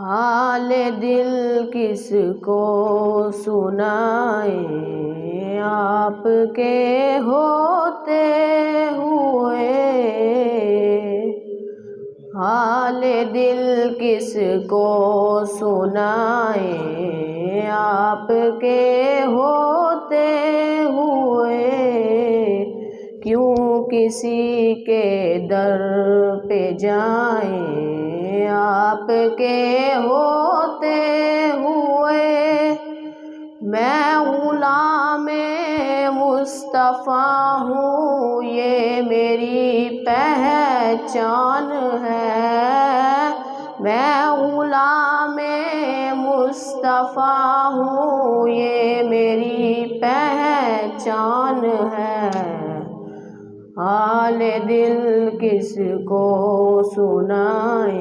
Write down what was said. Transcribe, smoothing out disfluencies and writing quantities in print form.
حال دل کس کو سنائیں آپ کے ہوتے ہوئے، حال دل کس کو سنائیں آپ کے ہوتے ہوئے، کیوں کسی کے در پہ جائیں آپ کے ہوتے ہوئے۔ میں غلام مصطفیٰ ہوں یہ میری پہچان ہے، میں غلام مصطفیٰ ہوں یہ میری پہچان ہے، حال دل کس کو سنائیں۔